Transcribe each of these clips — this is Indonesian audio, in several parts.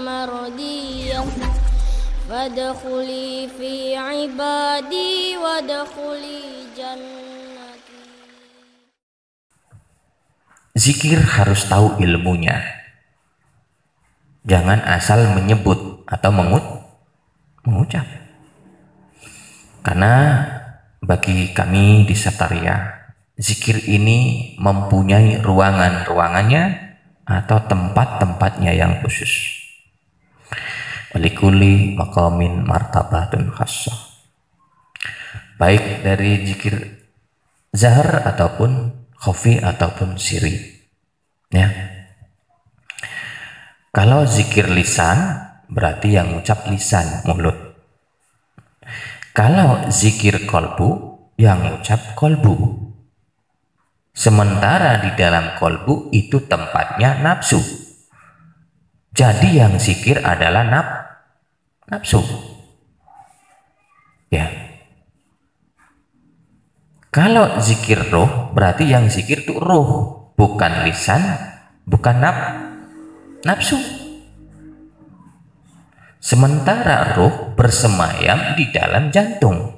mardiyah fadkhuli fi ibadi wadkhuli jannati. Zikir harus tahu ilmunya. Jangan asal menyebut atau mengucap. Karena bagi kami di Sataria, zikir ini mempunyai ruangannya atau tempat-tempatnya yang khusus. Walikuli maqamin martabatun khassah. Baik dari zikir zahar ataupun khafi ataupun siri. Ya. Kalau zikir lisan berarti yang ucap lisan, mulut. Kalau zikir kolbu yang ucap kolbu. Sementara di dalam kolbu itu tempatnya nafsu. Jadi yang zikir adalah nafsu. Ya. Kalau zikir roh berarti yang zikir itu roh, bukan lisan, bukan nafsu. Sementara roh bersemayam di dalam jantung.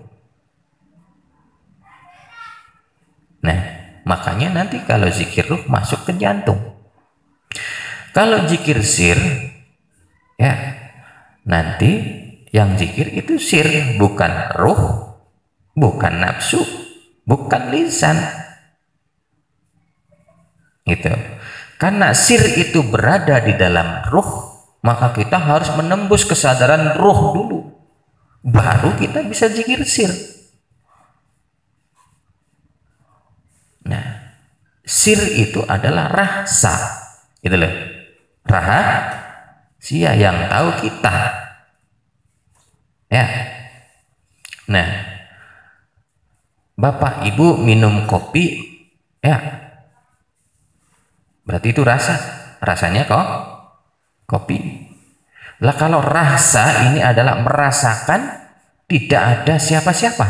Nah, makanya nanti kalau zikir roh masuk ke jantung. Kalau zikir sir, ya nanti yang zikir itu sir, bukan roh, bukan nafsu, bukan lisan. Gitu. Karena sir itu berada di dalam roh, maka kita harus menembus kesadaran roh dulu, baru kita bisa zikir sir. Nah, sir itu adalah rasa, gitu loh. Rahasia yang tahu kita. Ya. Nah, Bapak Ibu minum kopi, ya. Berarti itu rasanya kok kopi. Lah kalau rasa ini adalah merasakan tidak ada siapa-siapa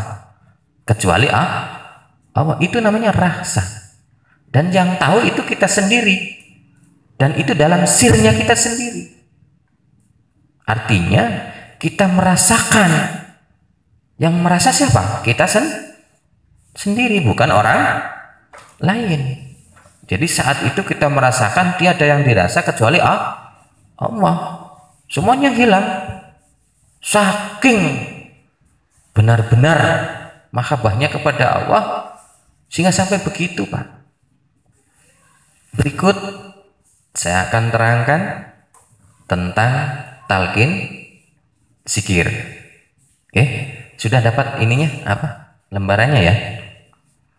kecuali Allah, itu namanya rasa. Dan yang tahu itu kita sendiri. Dan itu dalam sirnya kita sendiri. Artinya kita merasakan. Yang merasa siapa? Kita sendiri, bukan orang lain. Jadi saat itu kita merasakan tiada yang dirasa kecuali Allah. Semuanya hilang. Saking benar-benar mahabbahnya kepada Allah sehingga sampai begitu, Pak. Berikut saya akan terangkan tentang talqin zikir. Oke, sudah dapat ininya apa? Lembarannya ya?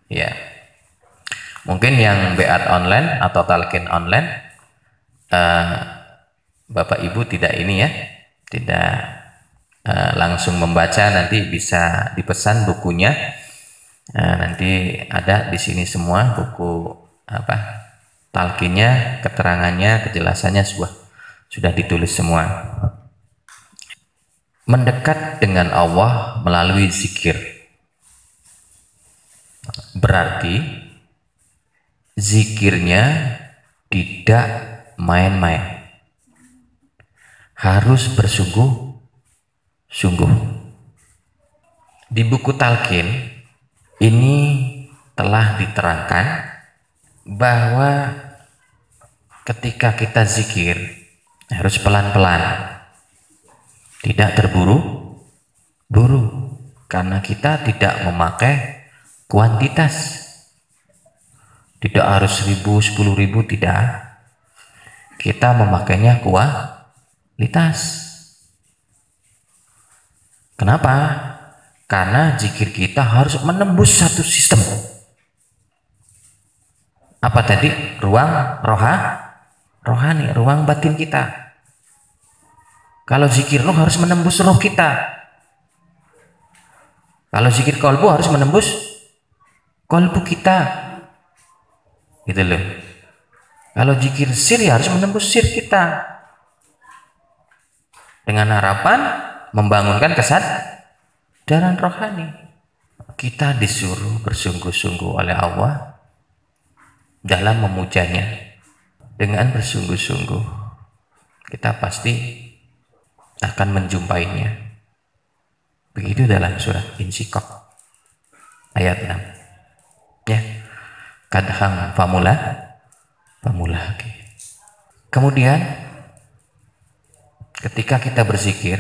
Ya. Mungkin yang beat online atau talqin online, Bapak Ibu tidak ini ya, tidak langsung membaca, nanti bisa dipesan bukunya. Nanti ada di sini semua buku apa? Talqinnya, keterangannya, kejelasannya sudah ditulis semua. Mendekat dengan Allah melalui zikir. Berarti zikirnya tidak main-main. Harus bersungguh-sungguh. Di buku talqin ini telah diterangkan bahwa ketika kita zikir harus pelan-pelan, tidak terburu-buru, karena kita tidak memakai kuantitas. Tidak harus 1000, 10.000, tidak. Kita memakainya kualitas. Kenapa? Karena zikir kita harus menembus satu sistem. Apa tadi? Ruang rohani, ruang batin kita. Kalau zikir roh harus menembus roh kita. Kalau zikir kolbu harus menembus kolbu kita. Gitu loh. Kalau zikir sir ya harus menembus sir kita. Dengan harapan membangunkan kesadaran rohani. Kita disuruh bersungguh-sungguh oleh Allah dalam memujanya. Dengan bersungguh-sungguh kita pasti akan menjumpainya. Begitu dalam surat Insyiqaq ayat 6. Ya. Kadham famulaqi. Kemudian ketika kita berzikir,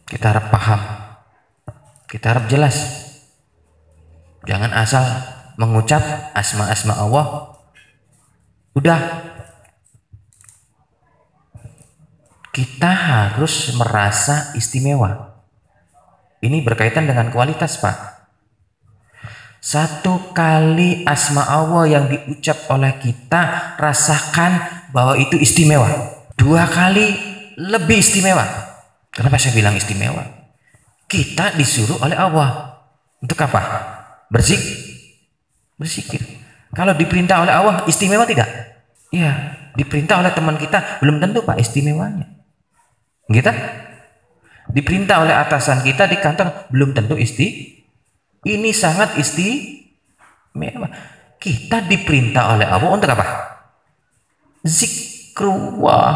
kita harap paham, kita harap jelas. Jangan asal mengucap asma-asma Allah, udah. Kita harus merasa istimewa. Ini berkaitan dengan kualitas, Pak. Satu kali asma Allah yang diucap oleh kita, rasakan bahwa itu istimewa. 2 kali lebih istimewa. Kenapa saya bilang istimewa? Kita disuruh oleh Allah untuk apa? Berzikir. Kalau diperintah oleh Allah, istimewa tidak? Iya, diperintah oleh teman kita, belum tentu Pak istimewanya. Gitu? Diperintah oleh atasan kita di kantor, belum tentu ini sangat istimewa. Kita diperintah oleh Allah untuk apa? Zikrullah.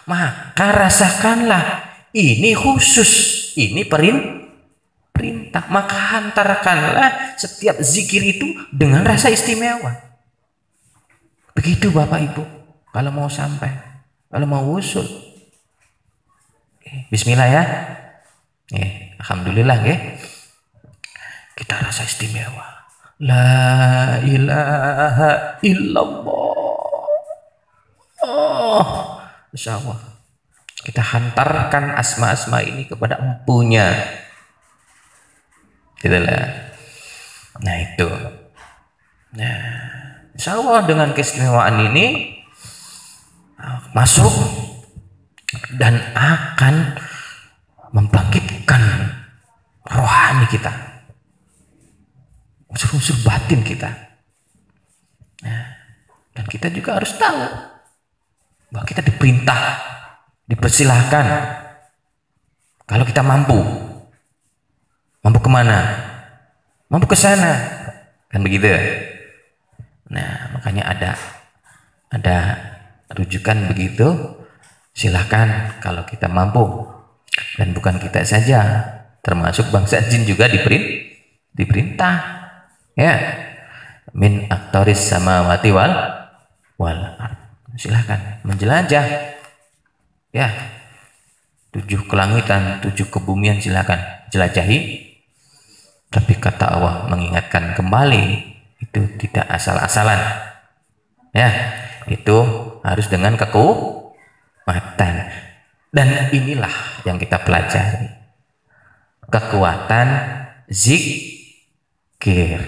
Maka rasakanlah ini khusus, ini perintah. Maka hantarkanlah setiap zikir itu dengan rasa istimewa. Begitu Bapak Ibu, kalau mau sampai, kalau mau usul. Bismillah ya. Alhamdulillah ya. Kita rasa istimewa. La ilaha illallah. Insya Allah kita hantarkan asma-asma ini kepada empunya. Itulah. Nah itu. Nah, insya Allah dengan keistimewaan ini masuk dan akan membangkitkan rohani kita, unsur-unsur batin kita. Nah, dan kita juga harus tahu bahwa kita diperintah, dipersilahkan. Kalau kita mampu kemana? Mampu ke sana, kan begitu. Nah, makanya ada rujukan begitu. Silahkan kalau kita mampu, dan bukan kita saja, termasuk bangsa jin juga diperintah ya, min aktoris samawati wal ard. Silahkan menjelajah ya, 7 kelangitan, 7 kebumian, silahkan jelajahi. Tapi kata Allah mengingatkan kembali, itu tidak asal-asalan ya, itu harus dengan kekuatan. Dan inilah yang kita pelajari, kekuatan zikir.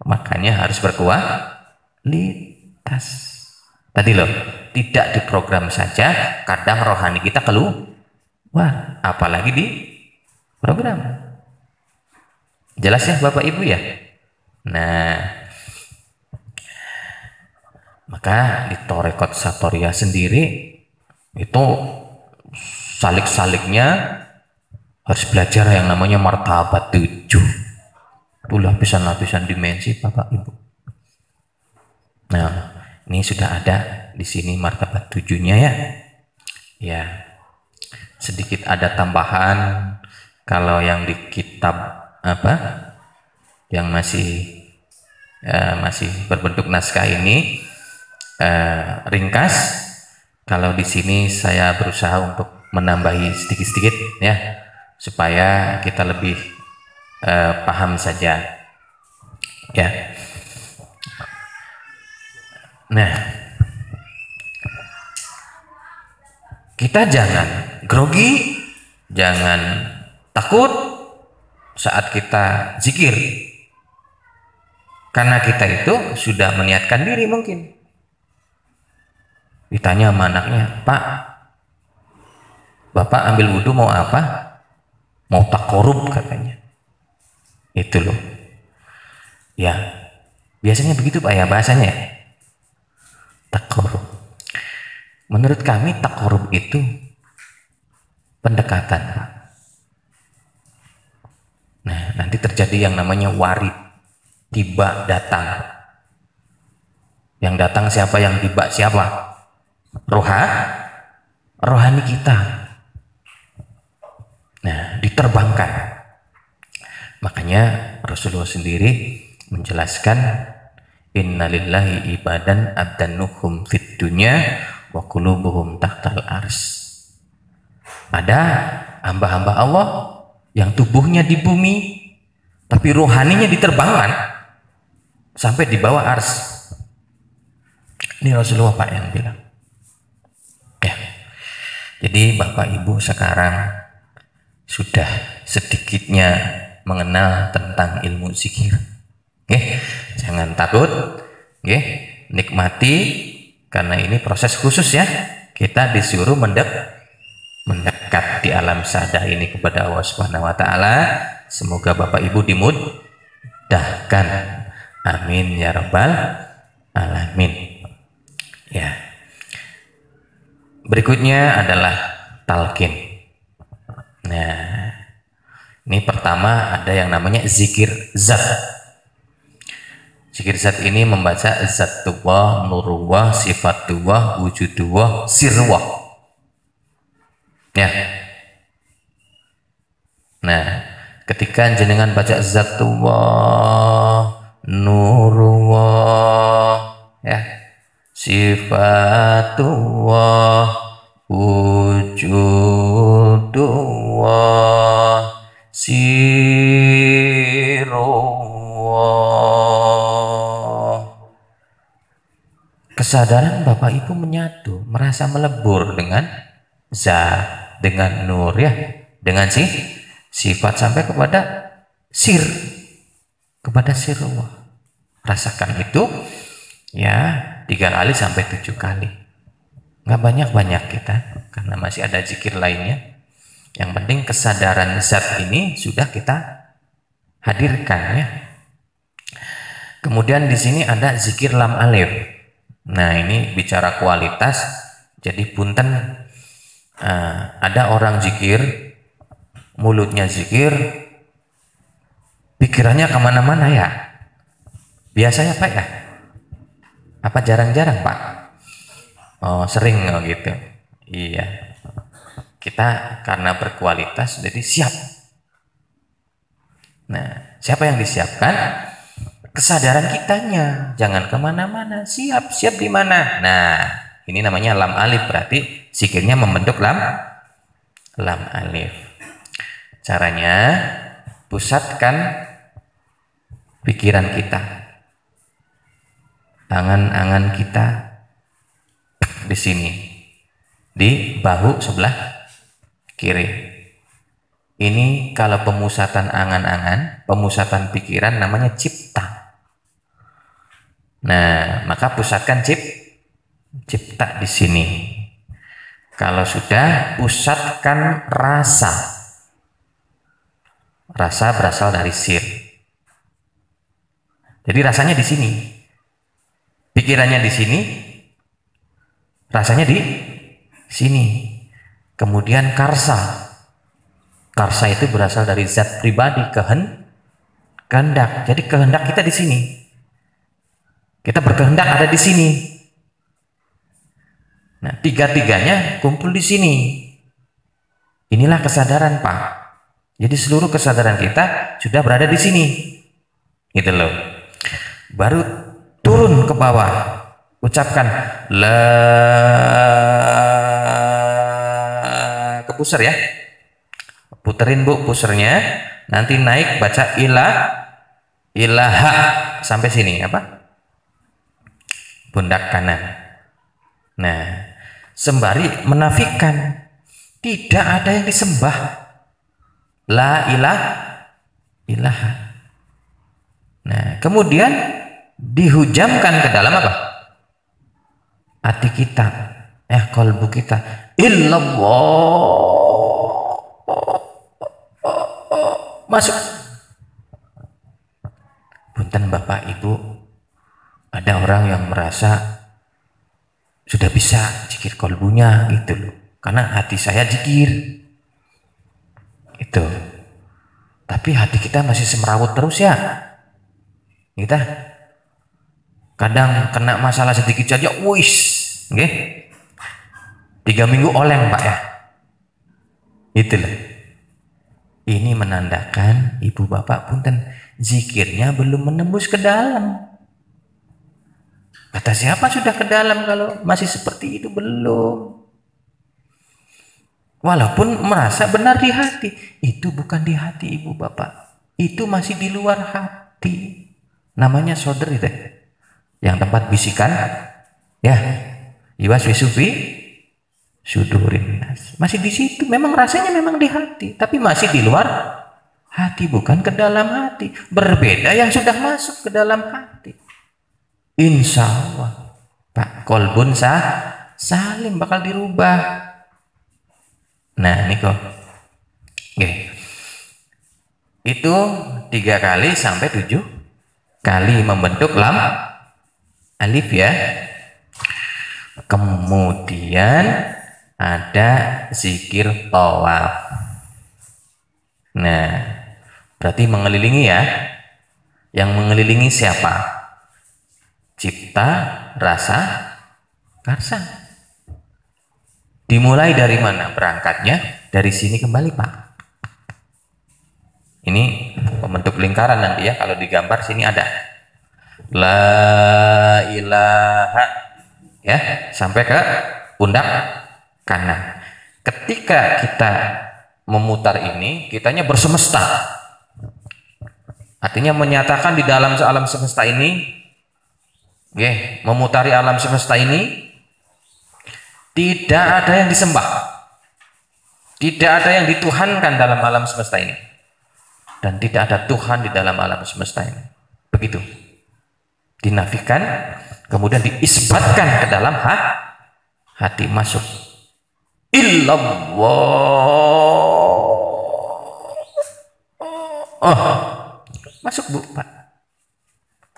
Makanya harus berkualitas. Tadi loh, tidak diprogram saja, kadang rohani kita keluar, apalagi di program. Jelas ya Bapak Ibu ya. Nah, maka di Torekot Satoria sendiri itu salik-saliknya harus belajar yang namanya martabat 7. Itu lapisan-lapisan dimensi Bapak Ibu. Nah, ini sudah ada di sini martabat 7-nya ya. Ya. Sedikit ada tambahan kalau yang di kitab yang masih berbentuk naskah ini ringkas. Kalau di sini saya berusaha untuk menambahi sedikit-sedikit ya, supaya kita lebih paham saja ya. Nah, kita jangan grogi, jangan takut saat kita zikir, karena kita itu sudah meniatkan diri. Mungkin ditanya sama anaknya, Pak, Bapak ambil wudhu mau apa? Mau takorub katanya. Itu loh ya, biasanya begitu Pak ya bahasanya, takorub. Menurut kami takorub itu pendekatan Pak. Nah, nanti terjadi yang namanya warid, tiba datang. Yang datang siapa, yang tiba siapa? Rohani kita. Nah, diterbangkan. Makanya Rasulullah sendiri menjelaskan, innalillahi ibadan abdanuhum fid dunya wa qulubuhum tahtal ars. Ada hamba-hamba Allah yang tubuhnya di bumi tapi rohaninya diterbangkan sampai di bawah ars. Ini Rasulullah Pak yang bilang. Ya. Jadi Bapak Ibu sekarang sudah sedikitnya mengenal tentang ilmu zikir. Jangan takut, nikmati, karena ini proses khusus ya. Kita disuruh mendekat di alam sadar ini kepada Allah Subhanahu wa taala. Semoga Bapak Ibu dimudahkan. Amin ya rabbal alamin. Ya. Berikutnya adalah talqin. Nah, ini pertama ada yang namanya zikir zat. Zikir zat ini membaca zatullah, nurullah, sifatullah, wujudullah, sirwah. Ya. Nah, ketika jenengan baca zatullah, nurullah, ya, sifatullah, wujudullah, sirullah, kesadaran Bapak Ibu menyatu, merasa melebur dengan zat, dengan nur ya, dengan sifat sampai kepada sir, kepada sirullah. Rasakan itu ya 3 kali sampai 7 kali. Nggak banyak-banyak kita, karena masih ada zikir lainnya. Yang penting kesadaran zat ini sudah kita hadirkan ya. Kemudian di sini ada zikir lam alif. Nah, ini bicara kualitas. Jadi punten, ada orang zikir, mulutnya zikir, pikirannya kemana-mana ya. Biasanya Pak ya? Apa jarang-jarang Pak? Oh, sering gitu. Iya. Kita karena berkualitas jadi siap. Nah, siapa yang disiapkan? Kesadaran kitanya. Jangan kemana-mana. Siap di mana? Nah, ini namanya lam alif, berarti zikirnya membentuk lam alif. Caranya, pusatkan pikiran kita, angan-angan kita di sini, di bahu sebelah kiri. Ini kalau pemusatan angan-angan, pemusatan pikiran namanya cipta. Nah, maka pusatkan cipta di sini. Kalau sudah, pusatkan rasa. Rasa berasal dari sir. Jadi rasanya di sini. Pikirannya di sini, rasanya di sini. Kemudian karsa. Karsa itu berasal dari zat pribadi, kehendak. Jadi kehendak kita di sini. Kita berkehendak ada di sini. Nah, tiga-tiganya kumpul di sini. Inilah kesadaran, Pak. Jadi seluruh kesadaran kita sudah berada di sini. Gitu loh. Baru turun ke bawah, ucapkan la, ke puser ya, puterin Bu pusernya, nanti naik baca ilaha sampai sini apa, pundak kanan. Nah, sembari menafikan tidak ada yang disembah, la ilaha. Nah, kemudian dihujamkan ke dalam apa? Hati kita, qalbu kita. Illallah. Masuk. Punten Bapak Ibu, ada orang yang merasa sudah bisa zikir kolbunya gitu loh. Karena hati saya zikir. Itu. Tapi hati kita masih semerawut terus ya. Kita Kadang kena masalah sedikit saja, wis, oke? 3 minggu oleng Pak ya. Itulah. Ini menandakan ibu bapak punten, zikirnya belum menembus ke dalam. Kata siapa sudah ke dalam kalau masih seperti itu? Belum. Walaupun merasa benar di hati, itu bukan di hati ibu bapak. Itu masih di luar hati. Namanya sodri deh. Yang tempat bisikan, ya, iwaswisufi sudurin nas. Masih di situ, memang rasanya memang di hati, tapi masih di luar hati, bukan ke dalam hati. Berbeda yang sudah masuk ke dalam hati. Insya Allah Pak, kolbun salim bakal dirubah. Nah ini kok, oke. Itu 3 kali sampai 7 kali membentuk lam alif ya. Kemudian ada zikir tawaf. Nah, berarti mengelilingi ya. Yang mengelilingi siapa? Cipta, rasa, karsa. Dimulai dari mana berangkatnya? Dari sini kembali Pak. Ini membentuk lingkaran nanti ya. Kalau digambar sini ada. La ilaha ya, sampai ke pundak kanan. Ketika kita memutar ini, kitanya bersemesta. Artinya menyatakan di dalam alam semesta ini, memutari alam semesta ini, tidak ada yang disembah, tidak ada yang dituhankan dalam alam semesta ini, dan tidak ada Tuhan di dalam alam semesta ini. Begitu. Dinafikan, kemudian diisbatkan ke dalam hati, masuk. Illallah. Masuk Bu Pak.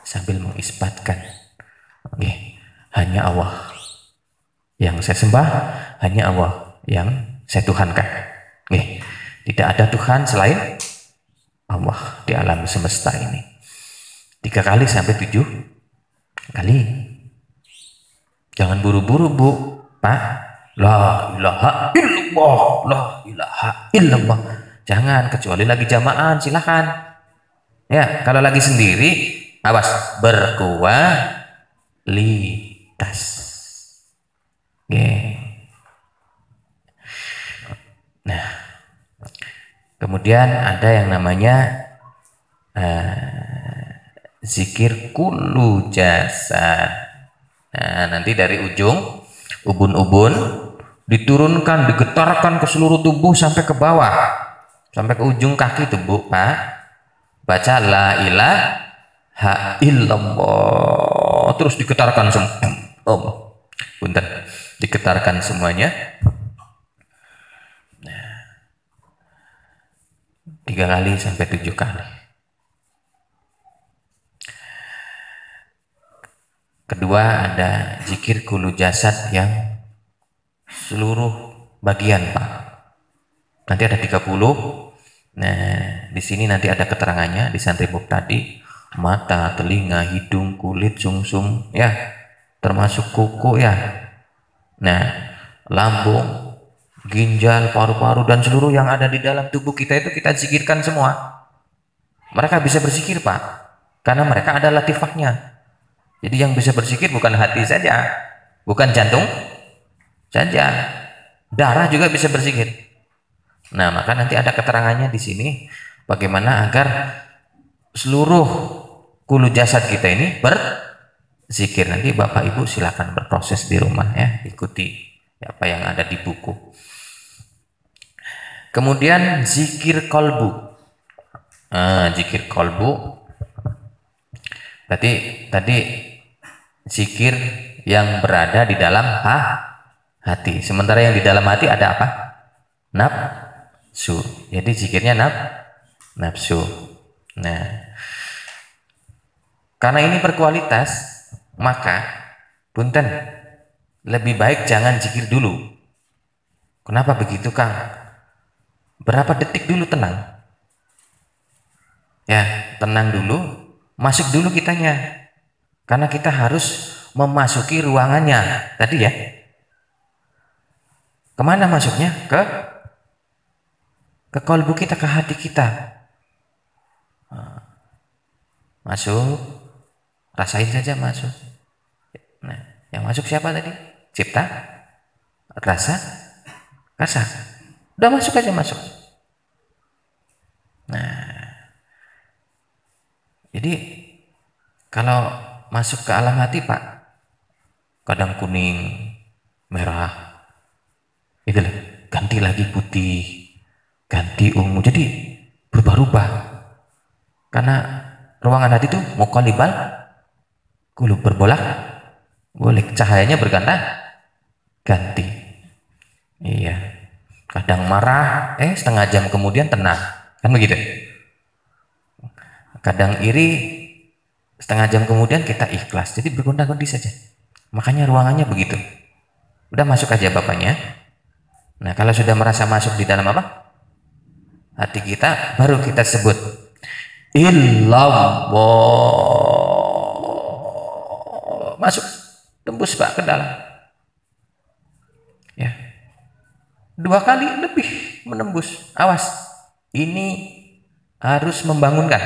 Sambil mengisbatkan, hanya Allah yang saya sembah, hanya Allah yang saya tuhankan. Tidak ada Tuhan selain Allah di alam semesta ini. 3 kali sampai 7 kali. Jangan buru-buru Bu Pak. La ilaha illallah, la ilaha illallah. Jangan, kecuali lagi jamaah silahkan. Ya, kalau lagi sendiri, awas, berkualitas. Nah, kemudian ada yang namanya zikir kulu jasad. Nah, nanti dari ujung ubun-ubun diturunkan, digetarkan ke seluruh tubuh sampai ke bawah, sampai ke ujung kaki tubuh Pak. Baca la ilaha illallah, terus digetarkan semua. Punten, digetarkan semuanya. 3 kali sampai 7 kali. Kedua ada zikir kulu jasad yang seluruh bagian Pak. Nanti ada 30. Nah, di sini nanti ada keterangannya di santri book tadi. Mata, telinga, hidung, kulit, sumsum ya, termasuk kuku ya. Nah, lambung, ginjal, paru-paru dan seluruh yang ada di dalam tubuh kita itu kita zikirkan semua. Mereka bisa berzikir Pak, karena mereka ada latifahnya. Jadi yang bisa berzikir bukan hati saja, bukan jantung saja, darah juga bisa berzikir. Nah, maka nanti ada keterangannya di sini bagaimana agar seluruh kulu jasad kita ini berzikir. Nanti Bapak Ibu silakan berproses di rumah ya, ikuti apa yang ada di buku. Kemudian zikir kolbu. Zikir kolbu. Tadi zikir yang berada di dalam hati. Sementara yang di dalam hati ada apa? Nafsu. Jadi zikirnya nafsu. Nah, karena ini berkualitas, maka punten, lebih baik jangan zikir dulu. Kenapa begitu Kang? Berapa detik dulu tenang. Ya, tenang dulu, masuk dulu kitanya. Karena kita harus memasuki ruangannya tadi ya. Kemana masuknya? Ke kolbu kita, ke hati kita. Masuk, rasain saja masuk. Nah, yang masuk siapa tadi? Cipta, rasa, rasa. Udah masuk aja masuk. Nah, jadi kalau masuk ke alam hati Pak, kadang kuning, merah, itulah, ganti lagi putih, ganti ungu, jadi berubah-ubah. Karena ruangan hati itu muqallibal qulub, berbolak-balik, cahayanya berganti-ganti. Iya, kadang marah, setengah jam kemudian tenang, kan begitu. Kadang iri, setengah jam kemudian kita ikhlas. Jadi bergonta-ganti saja. Makanya ruangannya begitu. Udah masuk aja bapaknya. Nah, kalau sudah merasa masuk di dalam apa? Hati kita, baru kita sebut illallah. Masuk, tembus Pak ke dalam. Ya. 2 kali lebih menembus. Awas. Ini harus membangunkan.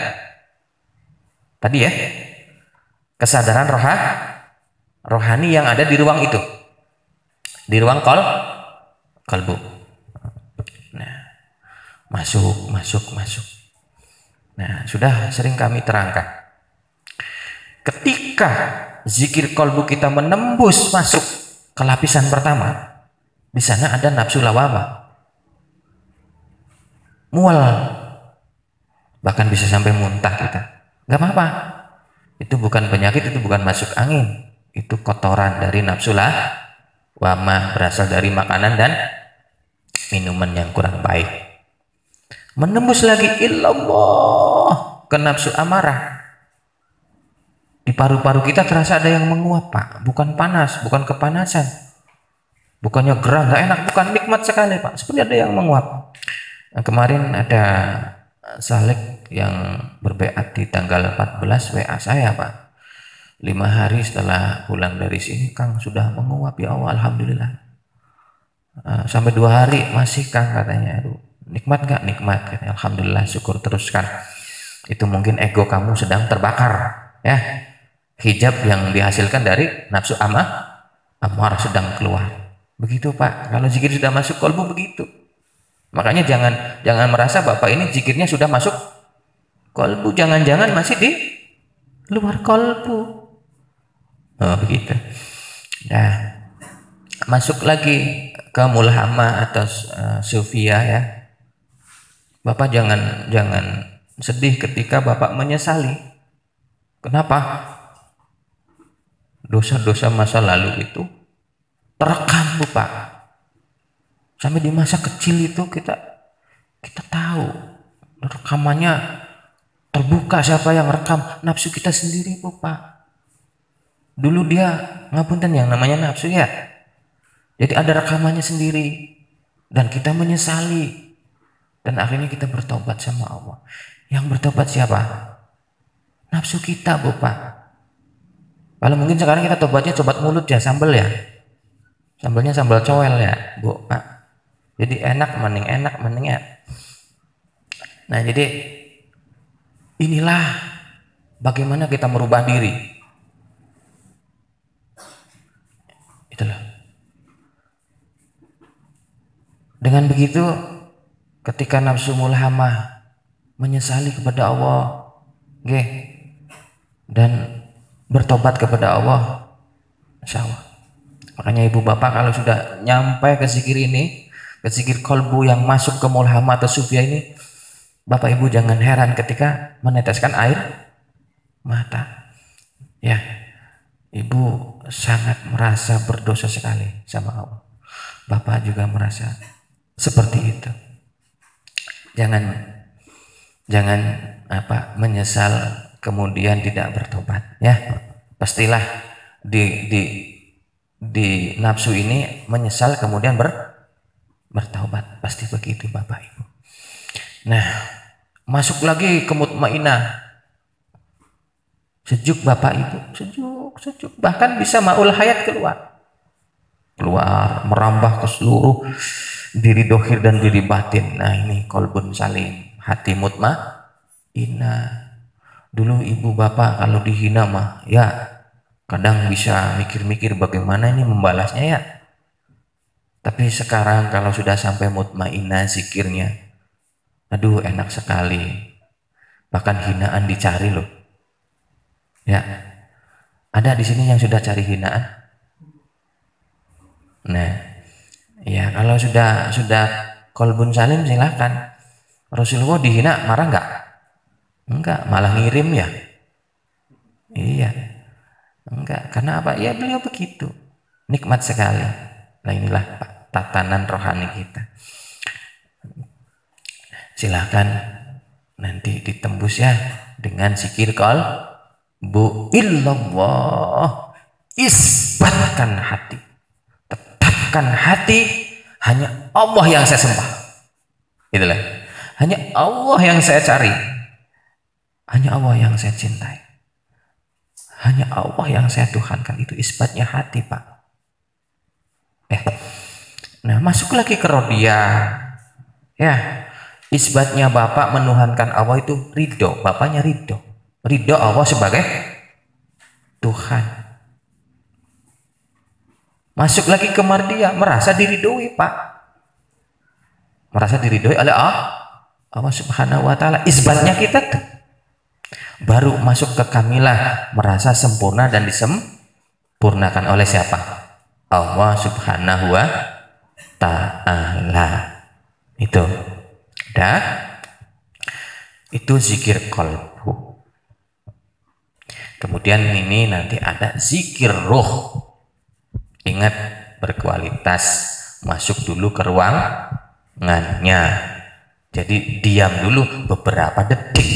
Tadi ya. Kesadaran rohani yang ada di ruang itu. Di ruang kalbu. Nah, masuk. Nah, sudah sering kami terangkan. Ketika zikir kalbu kita menembus masuk ke lapisan pertama, di sana ada nafsu lawamah, mual, bahkan bisa sampai muntah kita. Gak apa-apa. Itu bukan penyakit, itu bukan masuk angin. Itu kotoran dari nafsu lawamah, berasal dari makanan dan minuman yang kurang baik. Menembus lagi illallah ke nafsu amarah. Di paru-paru kita terasa ada yang menguap Pak. Bukan panas, bukan kepanasan, bukannya gerah, nggak enak, bukan, nikmat sekali Pak. Seperti ada yang menguap. Nah, kemarin ada Salek yang berbeat di tanggal 14 WA saya Pak. 5 hari setelah pulang dari sini, Kang sudah menguap, ya Allah, alhamdulillah. Sampai 2 hari masih Kang, katanya. Aduh, nikmat nggak? Nikmat, katanya. Alhamdulillah, syukur, teruskan. Itu mungkin ego kamu sedang terbakar, ya. Hijab yang dihasilkan dari nafsu amarah sedang keluar. Begitu Pak, kalau zikir sudah masuk kolbu begitu. Makanya jangan merasa Bapak ini zikirnya sudah masuk kolbu, jangan-jangan masih di luar kolbu. Oh begitu. Nah, masuk lagi ke mulhama atau sufia ya. Bapak jangan sedih ketika Bapak menyesali. Kenapa? Dosa-dosa masa lalu itu terekam Bapak. Sampai di masa kecil itu kita tahu rekamannya, terbuka siapa yang rekam, nafsu kita sendiri Bapak. Dulu dia ngapunten yang namanya nafsu ya. Jadi ada rekamannya sendiri dan kita menyesali dan akhirnya kita bertobat sama Allah. Yang bertobat siapa? Nafsu kita Bapak. Kalau mungkin sekarang kita tobatnya tobat mulut ya, sambel ya. Sambelnya sambal coel ya, Bu Pak. Jadi enak mending ya. Nah, jadi inilah bagaimana kita merubah diri. Itulah. Dengan begitu, ketika nafsu mulhamah menyesali kepada Allah, dan bertobat kepada Allah, insya Allah. Makanya ibu bapak kalau sudah nyampe ke zikir ini, ke zikir kolbu yang masuk ke mulhamah atau sufia ini, bapak ibu jangan heran ketika meneteskan air mata. Ya, ibu sangat merasa berdosa sekali sama Allah. Bapak juga merasa seperti itu. Jangan menyesal kemudian tidak bertobat ya. Pastilah di nafsu ini menyesal kemudian bertaubat, pasti begitu Bapak Ibu. Nah, masuk lagi ke mutmainah, sejuk Bapak Ibu, sejuk. sejuk, bahkan bisa maul hayat keluar, merambah ke seluruh diri dohir dan diri batin. Nah ini kolbun salim, hati mutmainnah. Dulu ibu bapak kalau dihina mah ya kadang bisa mikir-mikir bagaimana ini membalasnya ya. Tapi sekarang kalau sudah sampai mutmainnah zikirnya, aduh enak sekali. Bahkan hinaan dicari loh. Ya. Ada di sini yang sudah cari hinaan? Nah, ya kalau sudah kolbun salim silahkan. Rasulullah dihina marah enggak? Enggak, malah ngirim ya. Iya. Enggak, karena apa? Ya beliau begitu. Nikmat sekali. Nah inilah tatanan rohani kita. Silahkan nanti ditembus ya dengan zikir qalbu illallah. Isbatkan hati, tetapkan hati, hanya Allah yang saya sembah. Itulah, hanya Allah yang saya cari, hanya Allah yang saya cintai, hanya Allah yang saya tuhankan. Itu isbatnya hati, Pak. Nah masuk lagi ke rodiyah ya. Isbatnya Bapak menuhankan Allah itu ridho, Bapaknya ridho Allah sebagai Tuhan. Masuk lagi ke mardiyah, merasa diridhoi, Pak, merasa diridhoi oleh Allah Subhanahu wa Ta'ala. Isbatnya kita tuh baru masuk ke kamilah, merasa sempurna dan disempurnakan oleh siapa? Allah Subhanahu wa Ta'ala. Itu dah, itu zikir qalbu. Kemudian ini nanti ada zikir ruh. Ingat, berkualitas, masuk dulu ke ruangannya. Jadi diam dulu beberapa detik.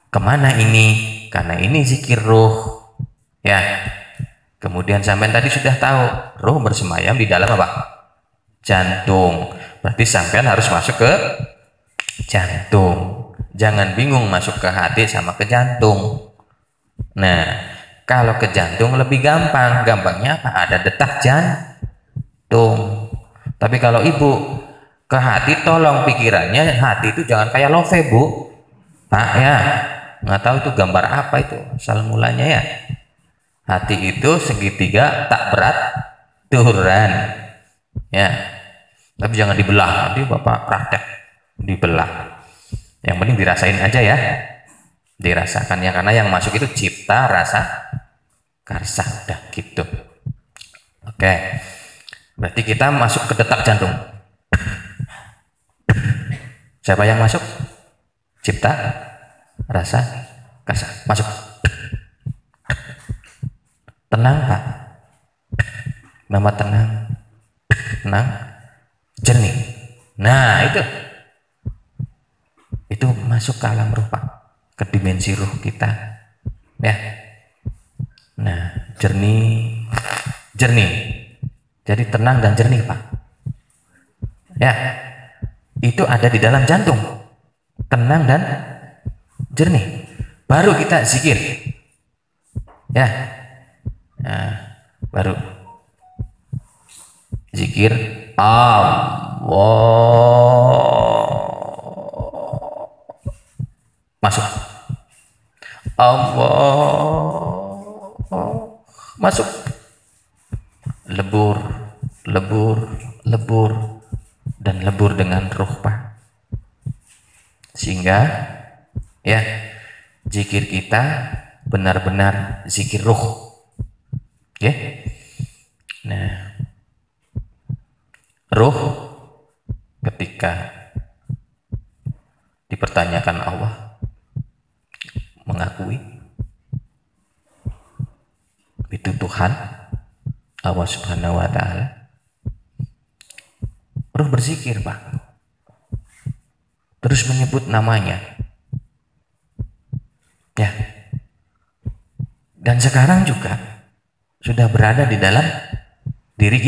Kemana ini? Karena ini zikir ruh ya. Kemudian sampean tadi sudah tahu ruh bersemayam di dalam apa? Jantung. Berarti sampean harus masuk ke jantung. Jangan bingung masuk ke hati sama ke jantung. Nah, kalau ke jantung lebih gampang. Gampangnya apa? Ada detak jantung. Tapi kalau ibu ke hati, tolong pikirannya hati itu jangan kayak love, Bu. Pak ya, nggak tahu itu gambar apa itu asal mulanya ya. Hati itu segitiga tak berat turan ya. Tapi jangan dibelah, nanti Bapak praktek dibelah. Yang penting dirasain aja ya, dirasakan ya, karena yang masuk itu cipta, rasa, karsa, udah gitu. Oke, berarti kita masuk ke detak jantung. Siapa yang masuk? Cipta, rasa, karsa, masuk. Tenang Pak, nama tenang, jernih. Nah itu masuk ke alam ruh Pak, ke dimensi ruh kita ya. Nah jernih, jadi tenang dan jernih Pak ya. Itu ada di dalam jantung, tenang dan jernih. Baru kita zikir ya. Nah, baru zikir Allah, masuk Allah, masuk, lebur dan lebur dengan ruh Pak, sehingga ya zikir kita benar-benar zikir ruh ya. Nah ruh ketika dipertanyakan Allah mengakui itu Tuhan Allah Subhanahu wa Ta'ala. Ruh berzikir Pak, terus menyebut namanya ya. Dan sekarang juga sudah berada di dalam diri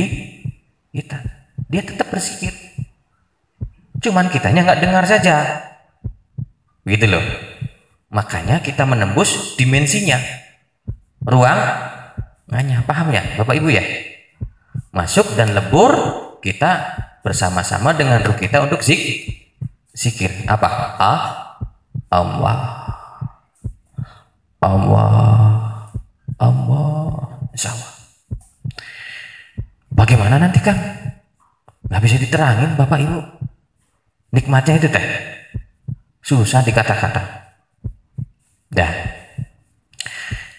kita. Dia tetap berzikir, cuman kitanya nggak dengar saja, gitu loh. Makanya kita menembus dimensinya. ruangannya. Paham ya Bapak Ibu ya? Masuk dan lebur, kita bersama-sama dengan ruh kita untuk zikir. Apa? Allah, insya Allah. Bagaimana nanti Kang? Nggak bisa diterangin Bapak Ibu. Nikmatnya itu teh susah dikata-kata. Dah.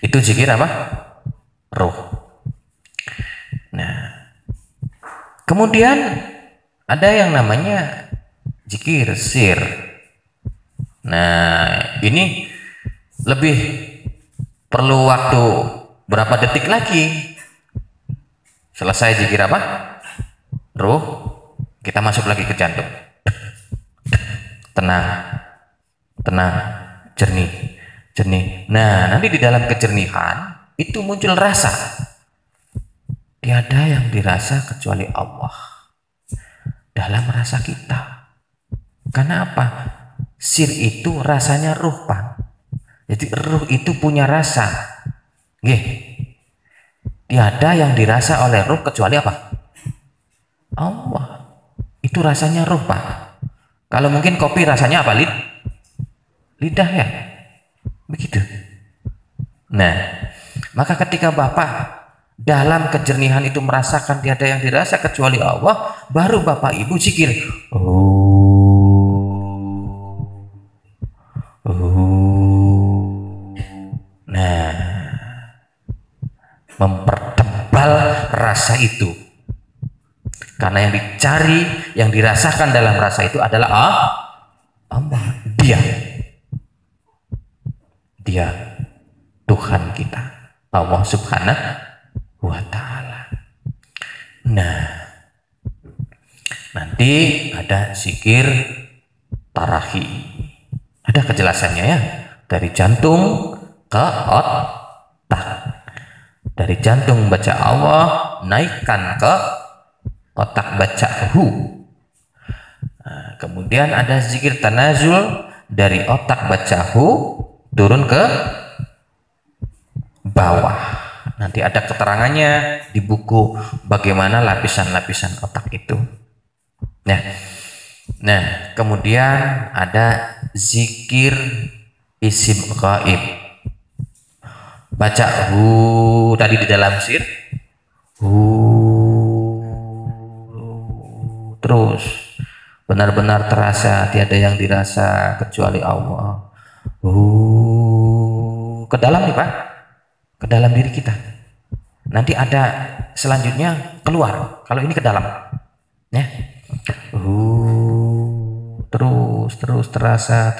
Itu zikir apa? Ruh. Nah, kemudian ada yang namanya zikir sir. Nah, ini lebih perlu waktu berapa detik lagi. Selesai zikir apa? Ruh, kita masuk lagi ke jantung. Tenang, jernih. Nah, nanti di dalam kejernihan itu muncul rasa. Tiada yang dirasa kecuali Allah dalam rasa kita. Karena apa? Sir itu rasanya ruh, Pak. Jadi ruh itu punya rasa. Nggih. Tiada yang dirasa oleh ruh kecuali apa? Allah. Itu rasanya ruh, Pak. Kalau mungkin kopi rasanya apa? Lidah ya. Begitu. Nah, maka ketika Bapak dalam kejernihan itu merasakan tiada yang dirasa kecuali Allah, baru Bapak Ibu zikir. Nah, mempertebal rasa itu. Karena yang dicari, yang dirasakan dalam rasa itu adalah Allah. Dia Tuhan kita, Allah Subhanahu wa Ta'ala. Nah, nanti ada zikir tarahi, ada kejelasannya ya, dari jantung ke otak, dari jantung baca Allah naikkan ke otak baca hu. Nah, kemudian ada zikir tanazul, dari otak baca hu turun ke bawah. Nanti ada keterangannya di buku bagaimana lapisan-lapisan otak itu. Nah, kemudian ada zikir isim ghaib. Baca hu tadi di dalam sir. Hu. Terus benar-benar terasa, tiada yang dirasa kecuali Allah. Ke dalam nih Pak, ke dalam diri kita. Nanti ada selanjutnya keluar. Kalau ini ke dalam, ya. Terus terasa,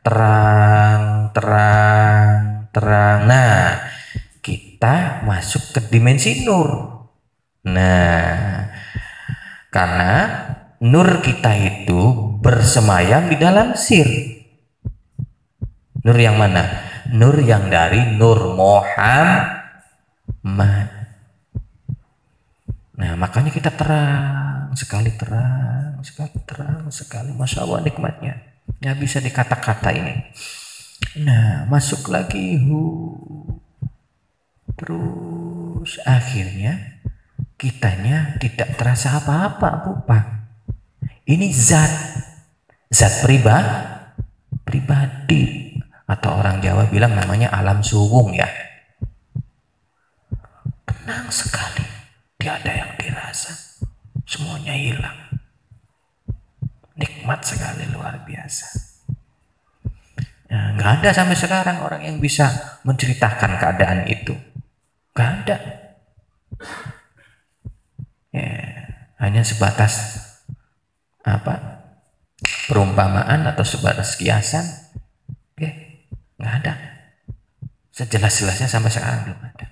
terang. Nah, kita masuk ke dimensi nur. Nah, karena nur kita itu bersemayam di dalam sir. Nur yang mana? Nur yang dari Nur Muhammad. Nah, makanya kita terang sekali. Masya Allah nikmatnya. Nggak bisa dikata-kata ini. Nah, masuk lagi terus akhirnya kitanya tidak terasa apa-apa, Pak. Ini zat pribadi. Atau orang Jawa bilang namanya alam suwung ya. Tenang sekali, tiada yang dirasa, semuanya hilang. Nikmat sekali, luar biasa. Nah, nggak ada sampai sekarang orang yang bisa menceritakan keadaan itu. Nggak ada. Ya, hanya sebatas perumpamaan atau sebatas kiasan. Nggak ada. Sejelas-jelasnya sampai sekarang belum ada.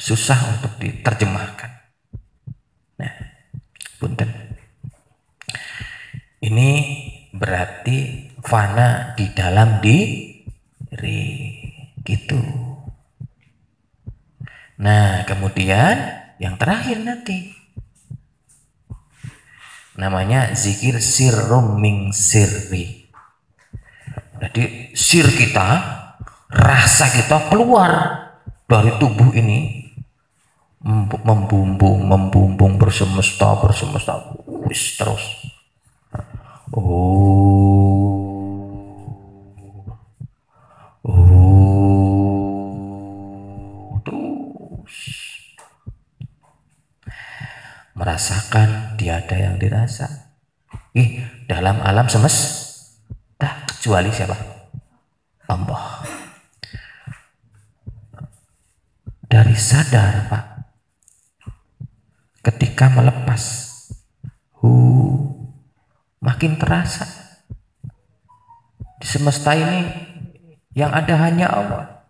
Susah untuk diterjemahkan. Nah, punten. Ini berarti fana di dalam diri gitu. Nah, kemudian yang terakhir nanti namanya zikir sirrum min sirri. Jadi sir kita rasa kita keluar dari tubuh ini, membumbung bersemesta, wis terus. Terus merasakan tiada yang dirasa. Dalam alam semesta kecuali siapa? Allah. Dari sadar, Pak, ketika melepas, makin terasa. Di semesta ini yang ada hanya Allah.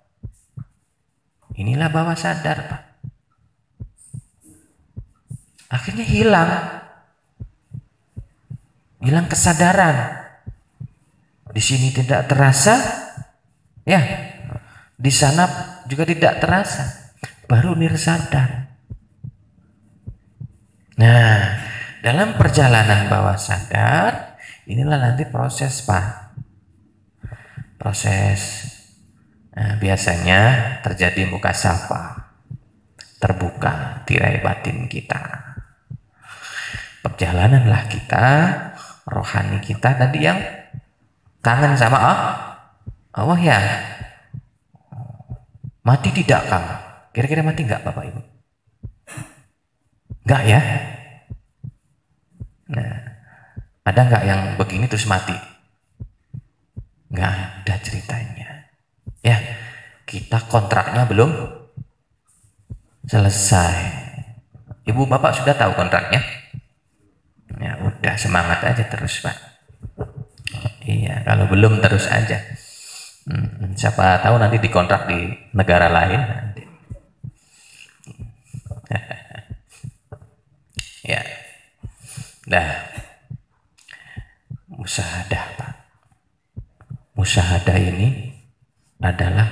Inilah bawah sadar, Pak. Akhirnya hilang kesadaran. Di sini tidak terasa, ya. Di sana juga tidak terasa. Baru nirsadar. Nah, dalam perjalanan bawah sadar, inilah nanti proses, Pak. Proses. Nah, biasanya terjadi mukasafah, terbuka tirai batin kita. Perjalananlah kita, rohani kita tadi yang kangen sama Allah ya. Mati tidak kamu? Kira-kira mati enggak Bapak Ibu? Enggak ya? Nah, ada enggak yang begini terus mati? Enggak ada ceritanya. Ya, kita kontraknya belum selesai. Ibu Bapak sudah tahu kontraknya? Ya udah, semangat aja terus, Pak. Iya, kalau belum terus aja. Siapa tahu nanti dikontrak di negara lain nanti. Ya. Nah, musyahadah, Pak. Musyahadah ini adalah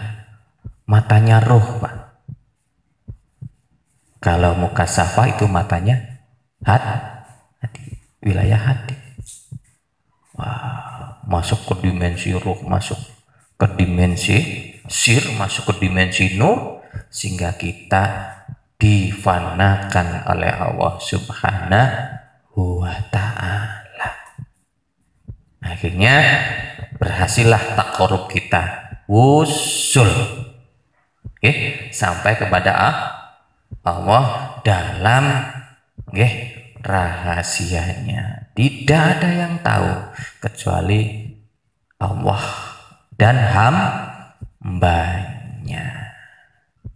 matanya roh, Pak. Kalau mukasafah itu matanya hati, wilayah hati. Wah, masuk ke dimensi roh, masuk ke dimensi sir, masuk ke dimensi nur, sehingga kita difanakan oleh Allah Subhanahu wa ta'ala. Akhirnya berhasillah taqarrub kita, wusul, sampai kepada Allah dalam rahasianya. Tidak ada yang tahu kecuali Allah dan hambanya.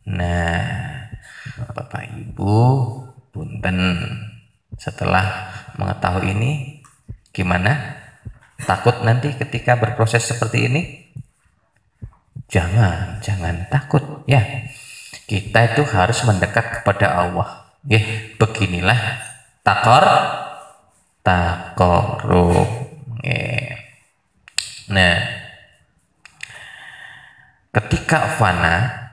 Nah, Bapak Ibu, punten, setelah mengetahui ini, gimana? Takut nanti ketika berproses seperti ini? Jangan takut ya. Kita itu harus mendekat kepada Allah. Beginilah taqarrub. Nah, ketika fana,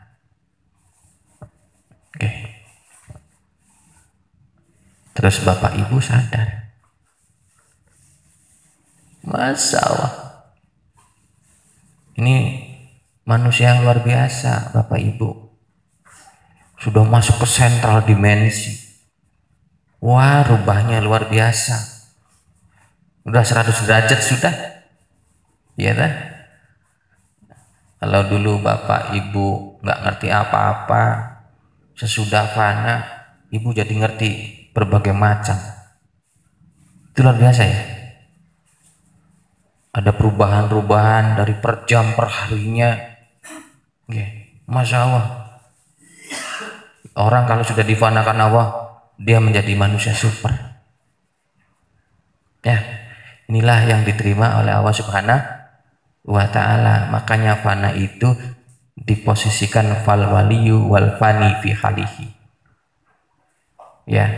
terus Bapak Ibu sadar, Masya Allah, ini manusia yang luar biasa, Bapak Ibu, sudah masuk ke sentral dimensi. Wah, rubahnya luar biasa, udah 100 derajat sudah, ya kan? Kalau dulu Bapak Ibu nggak ngerti apa-apa, sesudah fana Ibu jadi ngerti berbagai macam. Itu luar biasa ya. Ada perubahan-perubahan dari per jam per harinya. Masya Allah. Orang kalau sudah difanakan Allah, dia menjadi manusia super. Ya, inilah yang diterima oleh Allah Subhanahu wa ta'ala. Makanya fana itu diposisikan fal waliyu wal fani fi halihi. Ya,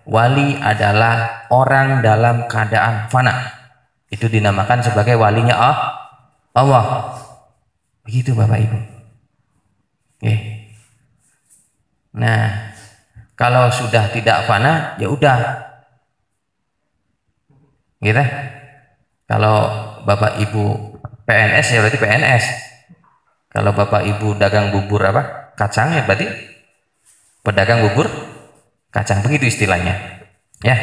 wali adalah orang dalam keadaan fana. Itu dinamakan sebagai walinya Allah. Begitu Bapak Ibu. Nah, kalau sudah tidak fana, ya udah. Gitu. Kalau Bapak Ibu PNS, ya berarti PNS. Kalau bapak ibu dagang bubur apa? Kacang ya berarti pedagang bubur kacang, begitu istilahnya. Ya.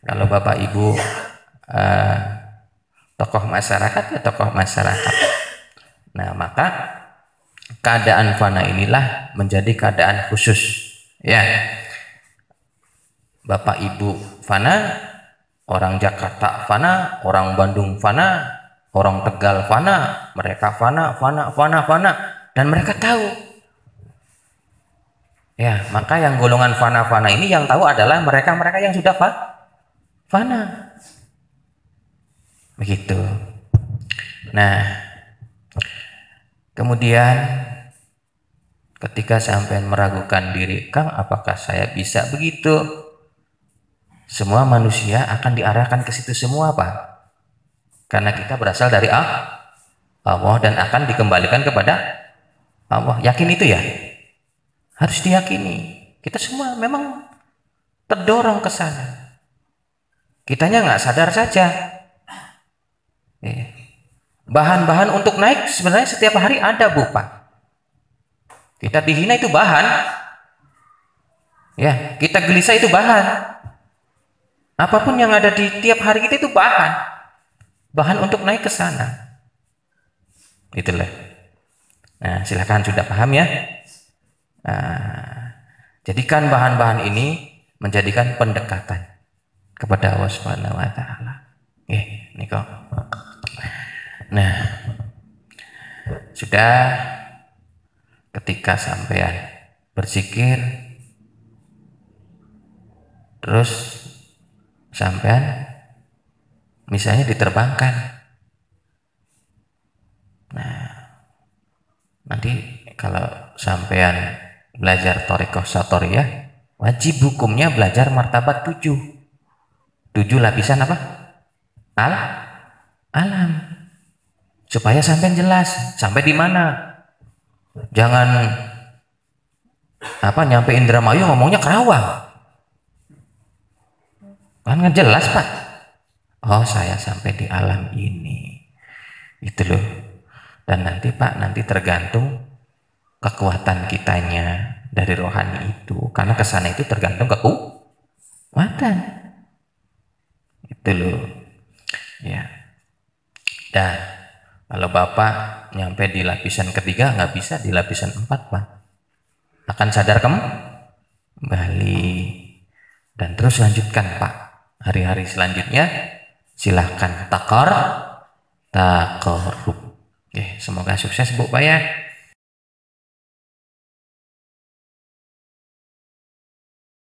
Kalau bapak ibu tokoh masyarakat ya tokoh masyarakat. Nah, maka keadaan fana inilah menjadi keadaan khusus. Ya. Bapak ibu fana, orang Jakarta fana, orang Bandung fana, orang Tegal fana, mereka fana, dan mereka tahu. Ya, maka yang golongan fana ini yang tahu adalah mereka yang sudah fana. Begitu. Nah, kemudian ketika sampean meragukan diri, Kang, apakah saya bisa begitu? Semua manusia akan diarahkan ke situ semua, Pak. Karena kita berasal dari Allah dan akan dikembalikan kepada Allah. Yakin itu ya? Harus diyakini. Kita semua memang terdorong ke sana. Kitanya nggak sadar saja. Bahan-bahan untuk naik sebenarnya setiap hari ada, Bu, Pak. Kita dihina itu bahan. Ya, kita gelisah itu bahan. Apapun yang ada di tiap hari kita itu bahan untuk naik ke sana. Itulah. Nah, silakan sudah paham ya. Nah, jadikan bahan-bahan ini menjadikan pendekatan kepada Allah Subhanahu wa taala. Niko. Nah, sudah ketika sampean berzikir terus sampean misalnya diterbangkan. Nah, nanti kalau sampean belajar thariqah satoriyah, wajib hukumnya belajar martabat 7 lapisan apa? Alam. Supaya sampean jelas sampai di mana. Jangan nyampe Indramayu ngomongnya Kerawang. Kan nggak jelas, Pak. Oh, saya sampai di alam ini. Itu loh. Dan nanti, Pak, tergantung kekuatan kitanya dari rohani itu. Karena kesana itu tergantung kekuatan. Itu loh. Ya. Dan kalau Bapak nyampe di lapisan ketiga, nggak bisa di lapisan 4, Pak. Akan sadar kembali. Dan terus lanjutkan, Pak. Hari-hari selanjutnya silahkan takarrub. Semoga sukses, Bu, Pak ya.